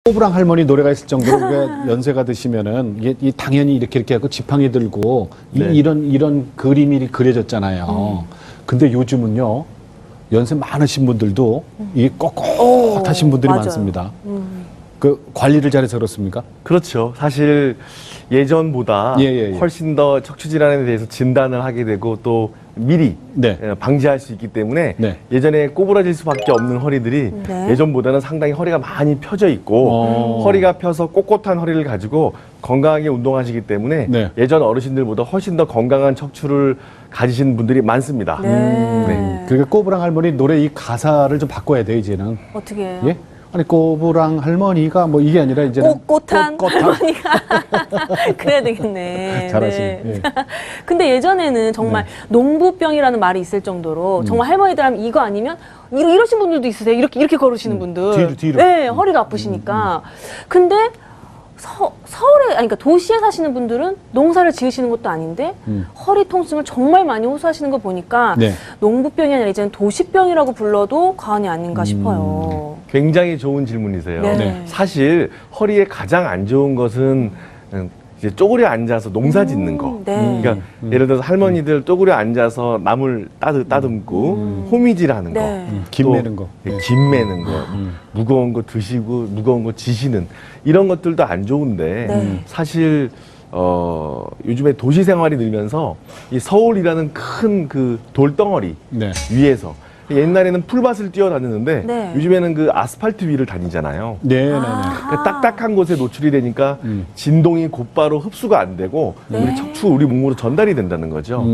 꼬부랑 할머니 노래가 있을 정도로 우리가 연세가 드시면은 이게 당연히 이렇게 하고 지팡이 들고 네. 이런 그림이 그려졌잖아요. 근데 요즘은요 연세 많으신 분들도 이 꼿꼿하신 분들이 맞아요. 많습니다. 그 관리를 잘해서 그렇습니까? 그렇죠. 사실 예전보다 예. 훨씬 더 척추 질환에 대해서 진단을 하게 되고 또 미리 네. 방지할 수 있기 때문에 네. 예전에 꼬부라질 수밖에 없는 허리들이 네. 예전보다는 상당히 허리가 많이 펴져 있고 허리가 펴서 꼿꼿한 허리를 가지고 건강하게 운동하시기 때문에 네. 예전 어르신들보다 훨씬 더 건강한 척추를 가지신 분들이 많습니다. 네. 그러니까 꼬부랑 할머니 노래 이 가사를 좀 바꿔야 돼요 이제는. 어떻게 해요? 예? 아니 꼬부랑 할머니가 뭐 이게 아니라 이제는 꼿꼿한 꼿꼿한. 할머니가 그래야 되겠네. 잘하시네. 예. 근데 예전에는 정말 농부병이라는 말이 있을 정도로 정말 할머니들 하면 이거 아니면 이러신 분들도 있으세요. 이렇게 걸으시는 분들. 뒤로. 네, 허리가 아프시니까. 근데 서울에, 아니, 그러니까 도시에 사시는 분들은 농사를 지으시는 것도 아닌데 허리 통증을 정말 많이 호소하시는 거 보니까 네. 농부병이 아니라 이제는 도시병이라고 불러도 과언이 아닌가 싶어요. 굉장히 좋은 질문이세요. 네. 사실 허리에 가장 안 좋은 것은 이제 쪼그려 앉아서 농사 짓는 거. 네. 그러니까 예를 들어서 할머니들 쪼그려 앉아서 나물 따듬고 호미질하는 거, 네. 김 매는 거. 김 매는 거, 무거운 거 드시고 무거운 거 지시는 이런 것들도 안 좋은데 네. 사실 요즘에 도시 생활이 늘면서 이 서울이라는 큰 그 돌덩어리 네. 위에서 옛날에는 풀밭을 뛰어다녔는데 네. 요즘에는 그 아스팔트 위를 다니잖아요. 네. 그러니까 딱딱한 곳에 노출이 되니까 진동이 곧바로 흡수가 안 되고 우리 척추, 우리 몸으로 전달이 된다는 거죠.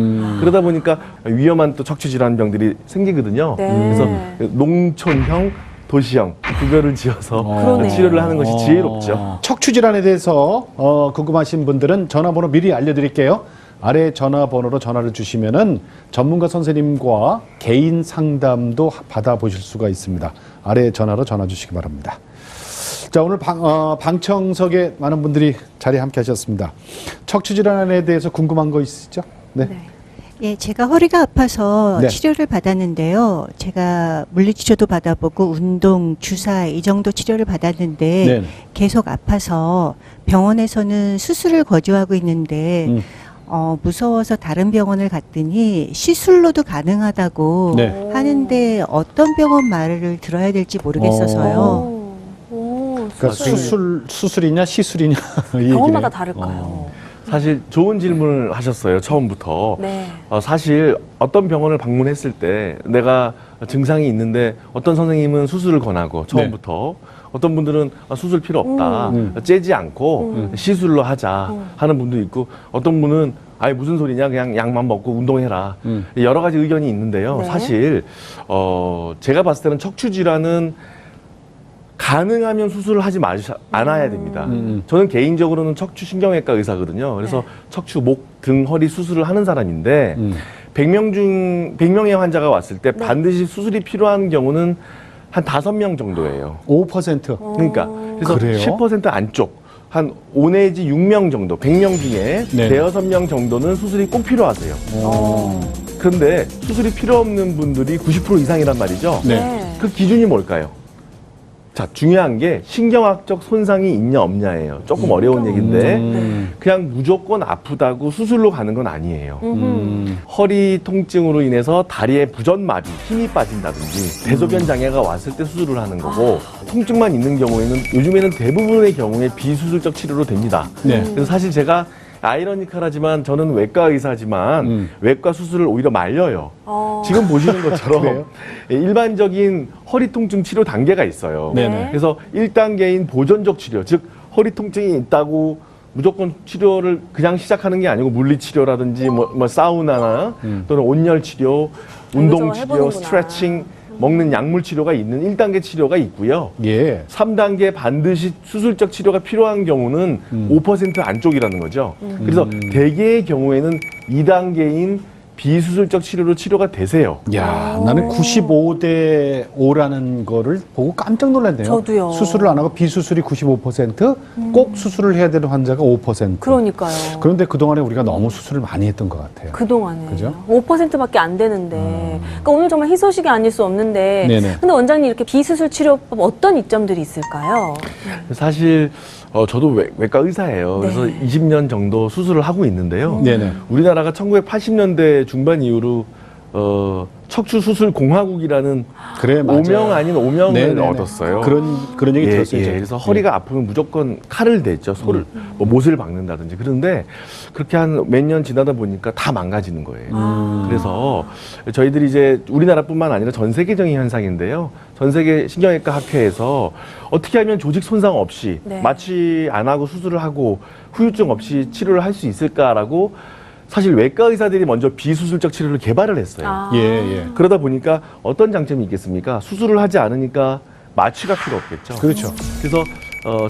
그러다 보니까 위험한 또 척추 질환병들이 생기거든요. 네. 그래서 농촌형, 도시형 구별을 지어서 그러네요. 치료를 하는 것이 지혜롭죠. 척추 질환에 대해서 궁금하신 분들은 전화번호 미리 알려드릴게요. 아래 전화번호로 전화를 주시면은 전문가 선생님과 개인 상담도 받아보실 수가 있습니다. 아래 전화로 전화 주시기 바랍니다. 자, 오늘 방청석에 많은 분들이 자리에 함께 하셨습니다. 척추 질환에 대해서 궁금한 거 있으시죠? 네. 예, 제가 허리가 아파서 네. 치료를 받았는데요. 제가 물리치료도 받아보고 운동, 주사 이 정도 치료를 받았는데 네. 계속 아파서 병원에서는 수술을 거부하고 있는데 무서워서 다른 병원을 갔더니 시술로도 가능하다고 네. 하는데 어떤 병원 말을 들어야 될지 모르겠어서요. 그러니까 수술이냐 시술이냐 이 병원마다 얘기네요. 다를까요? 사실 좋은 질문을 하셨어요. 처음부터. 네. 사실 어떤 병원을 방문했을 때 내가 증상이 있는데 어떤 선생님은 수술을 권하고 처음부터 어떤 분들은 수술 필요 없다. 째지 않고 시술로 하자 하는 분도 있고 어떤 분은 아니 무슨 소리냐 그냥 약만 먹고 운동해라. 여러 가지 의견이 있는데요. 네. 사실 제가 봤을 때는 척추 질환은 가능하면 수술을 하지 않아야 됩니다. 저는 개인적으로는 척추신경외과 의사거든요. 그래서 척추, 목, 등, 허리 수술을 하는 사람인데 100명의 환자가 왔을 때 반드시 수술이 필요한 경우는 한 5명 정도예요. 5%. 그러니까 그래서 그래요? 10% 안쪽 한 5 내지 6명 정도, 100명 중에 네. 5명 정도는 수술이 꼭 필요하세요. 그런데 수술이 필요 없는 분들이 90% 이상이란 말이죠. 네. 그 기준이 뭘까요? 자, 중요한 게 신경학적 손상이 있냐 없냐예요. 조금 어려운 얘기인데 그냥 무조건 아프다고 수술로 가는 건 아니에요. 허리 통증으로 인해서 다리에 부전마비, 힘이 빠진다든지 대소변 장애가 왔을 때 수술을 하는 거고 통증만 있는 경우에는 요즘에는 대부분의 경우에 비수술적 치료로 됩니다. 네. 그래서 사실 제가 아이러니컬하지만 저는 외과 의사지만 외과 수술을 오히려 말려요. 지금 보시는 것처럼 일반적인 허리 통증 치료 단계가 있어요. 네네. 그래서 1단계인 보존적 치료, 즉 허리 통증이 있다고 무조건 치료를 그냥 시작하는 게 아니고 물리치료라든지 뭐 사우나나 또는 온열 치료, 운동 치료, 해보는구나. 스트레칭, 먹는 약물 치료가 있는 1단계 치료가 있고요. 예. 3단계 반드시 수술적 치료가 필요한 경우는 5% 안쪽이라는 거죠. 그래서 대개의 경우에는 2단계인 비수술적 치료로 치료가 되세요. 야, 나는 95대 5라는 거를 보고 깜짝 놀랐네요. 저도요. 수술을 안 하고 비수술이 95%, 꼭 수술을 해야 되는 환자가 5%. 그러니까요. 그런데 그동안에 우리가 너무 수술을 많이 했던 것 같아요. 그동안에 그죠? 5%밖에 안 되는데 그러니까 오늘 정말 희소식이 아닐 수 없는데 네네. 근데 원장님 이렇게 비수술 치료법 어떤 이점들이 있을까요? 사실 저도 외과 의사예요. 네. 그래서 20년 정도 수술을 하고 있는데요. 네네. 우리나라가 1980년대 중반 이후로 척추 수술 공화국이라는 그래, 맞아요. 오명 아닌 오명을 네네네. 얻었어요. 그런 얘기 들었어요. 제가. 그래서 허리가 아프면 무조건 칼을 대죠. 소를 뭐 못을 박는다든지. 그런데 그렇게 한 몇 년 지나다 보니까 다 망가지는 거예요. 그래서 저희들이 이제 우리나라뿐만 아니라 전 세계적인 현상인데요. 전 세계 신경외과 학회에서 어떻게 하면 조직 손상 없이 네. 마취 안 하고 수술을 하고 후유증 없이 치료를 할 수 있을까라고 사실 외과 의사들이 먼저 비수술적 치료를 개발을 했어요. 아. 예, 예. 그러다 보니까 어떤 장점이 있겠습니까? 수술을 하지 않으니까 마취가 필요 없겠죠. 그렇죠. 그래서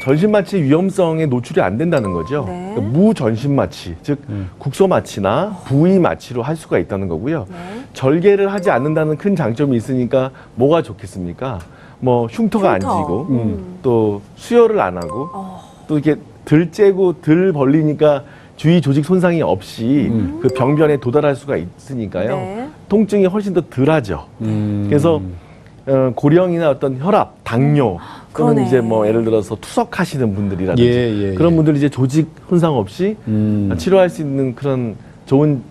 전신 마취 위험성에 노출이 안 된다는 거죠. 네. 그러니까 무전신 마취, 즉 국소 마취나 부위 마취로 할 수가 있다는 거고요. 네. 절개를 하지 않는다는 큰 장점이 있으니까 뭐가 좋겠습니까? 뭐 흉터가 안 흉터. 지고 또 수혈을 안 하고 어. 또 이렇게 덜 째고 덜 벌리니까 주위 조직 손상이 없이 그 병변에 도달할 수가 있으니까요. 네. 통증이 훨씬 더 덜하죠. 그래서 고령이나 어떤 혈압, 당뇨 또는 그러네. 이제 뭐 예를 들어서 투석하시는 분들이라든지 예, 예, 그런 예. 분들이 이제 조직 손상 없이 치료할 수 있는 그런 좋은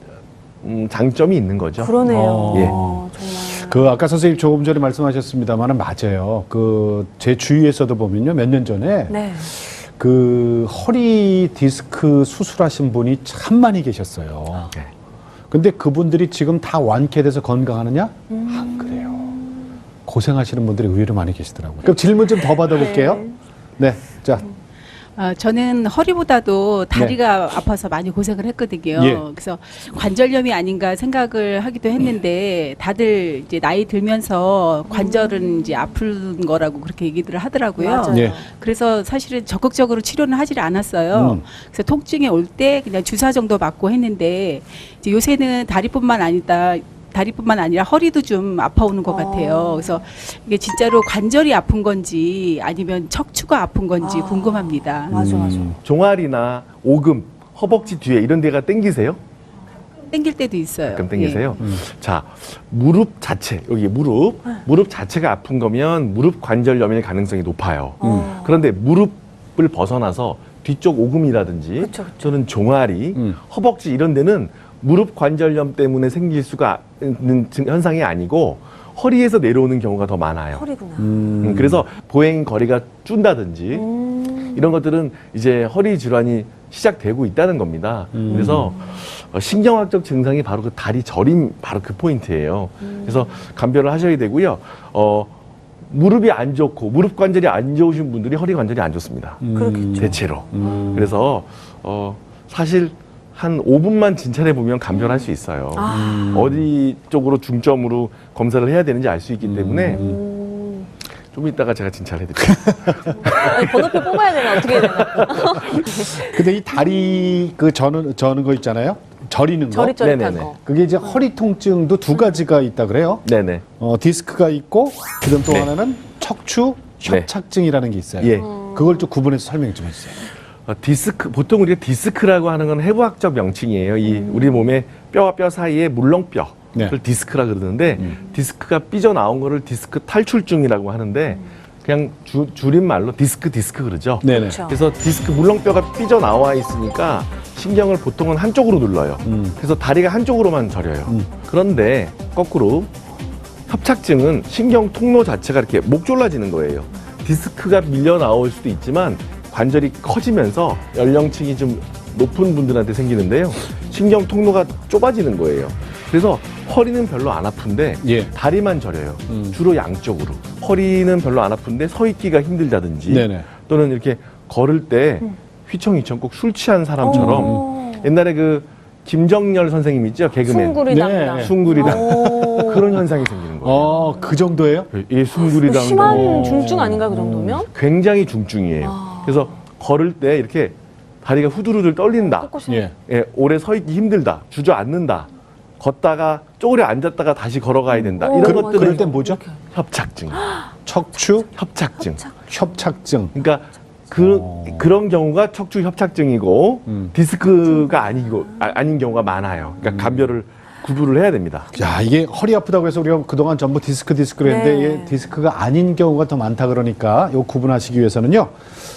장점이 있는 거죠. 그러네요. 예. 정말. 그 아까 선생님 조금 전에 말씀하셨습니다만은 맞아요. 그 제 주위에서도 보면요, 몇 년 전에 네. 그 허리 디스크 수술하신 분이 참 많이 계셨어요. 네. 근데 그분들이 지금 다 완쾌돼서 건강하느냐? 안 그래요. 고생하시는 분들이 의외로 많이 계시더라고요. 그럼 질문 좀 더 받아볼게요. 네, 자, 저는 허리보다도 다리가 아파서 많이 고생을 했거든요. 예. 그래서 관절염이 아닌가 생각을 하기도 했는데 다들 이제 나이 들면서 관절은 이제 아픈 거라고 그렇게 얘기들을 하더라고요. 맞아요. 예. 그래서 사실은 적극적으로 치료는 하질 않았어요. 그래서 통증이 올 때 그냥 주사 정도 맞고 했는데 이제 요새는 다리뿐만 아니라 허리도 좀 아파오는 것 같아요. 그래서 이게 진짜로 관절이 아픈 건지 아니면 척추가 아픈 건지 궁금합니다. 맞아. 종아리나 오금, 허벅지 뒤에 이런 데가 땡기세요? 땡길 때도 있어요. 가끔 땡기세요? 자, 무릎 자체, 여기 무릎 자체가 아픈 거면 무릎 관절염일 가능성이 높아요. 그런데 무릎을 벗어나서 뒤쪽 오금이라든지 그쵸. 또는 종아리, 허벅지 이런 데는 무릎 관절염 때문에 생길 수가 있는 현상이 아니고 허리에서 내려오는 경우가 더 많아요. 허리구나. 그래서 보행 거리가 준다든지 이런 것들은 이제 허리 질환이 시작되고 있다는 겁니다. 그래서 신경학적 증상이 바로 그 다리 저림 바로 그 포인트예요. 그래서 감별을 하셔야 되고요. 무릎이 안 좋고 무릎 관절이 안 좋으신 분들이 허리 관절이 안 좋습니다. 그렇겠죠. 대체로. 그래서 사실 한 5분만 진찰해 보면 감별할 수 있어요. 어디 쪽으로 중점으로 검사를 해야 되는지 알 수 있기 때문에 좀 이따가 제가 진찰해 드릴게요. 번호표 뽑아야 되나 어떻게 해야 되나? 근데 이 다리 그 저는 거 있잖아요. 저리는 거. 저릿저릿한 네네네. 거. 그게 이제 허리 통증도 두 가지가 있다 그래요. 네네. 디스크가 있고 그다음 또 네. 하나는 척추 협착증이라는 게 있어요. 예. 그걸 좀 구분해서 설명 좀 해주세요. 디스크, 보통 우리가 디스크라고 하는 건 해부학적 명칭이에요. 이 우리 몸의 뼈와 뼈 사이에 물렁뼈를 네. 디스크라 그러는데 디스크가 삐져나온 거를 디스크 탈출증이라고 하는데 그냥 줄임말로 디스크 그러죠. 네네. 그렇죠. 그래서 디스크 물렁뼈가 삐져나와 있으니까 신경을 보통은 한쪽으로 눌러요. 그래서 다리가 한쪽으로만 저려요. 그런데 거꾸로 협착증은 신경 통로 자체가 이렇게 목 졸라지는 거예요. 디스크가 밀려 나올 수도 있지만 관절이 커지면서 연령층이 좀 높은 분들한테 생기는데요. 신경 통로가 좁아지는 거예요. 그래서 허리는 별로 안 아픈데 예. 다리만 저려요. 주로 양쪽으로. 허리는 별로 안 아픈데 서 있기가 힘들다든지 네네. 또는 이렇게 걸을 때 휘청휘청 꼭 술 취한 사람처럼 옛날에 그 김정열 선생님 있죠? 개그맨. 숭구리당이다. 네. 숭구리당. 오. 그런 현상이 생기는 거예요. 그 정도예요? 예, 숭구리당. 심한 중증 아닌가 그 정도면? 굉장히 중증이에요. 그래서 걸을 때 이렇게 다리가 후들후들 떨린다. 꺾고 싶- 예. 예, 오래 서 있기 힘들다. 주저앉는다. 걷다가 쪼그려 앉았다가 다시 걸어가야 된다. 오, 이런 맞아요. 것들은 그럴 땐 뭐죠? 협착증. 척추 협착증. 협착증. 그러니까 그런 경우가 척추 협착증이고 디스크가 아닌 경우가 많아요. 그러니까 감별을 구분을 해야 됩니다. 야, 이게 허리 아프다고 해서 우리가 그동안 전부 디스크를 했는데 네. 이게 디스크가 아닌 경우가 더 많다 그러니까 요 구분하시기 위해서는요.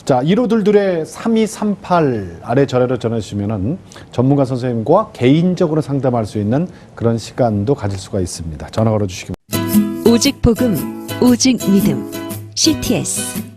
자, 1522 3238 아래 전화로 전화 주시면은 전문가 선생님과 개인적으로 상담할 수 있는 그런 시간도 가질 수가 있습니다. 전화 걸어 주시기 바랍니다. 오직 복음, 오직 믿음. CTS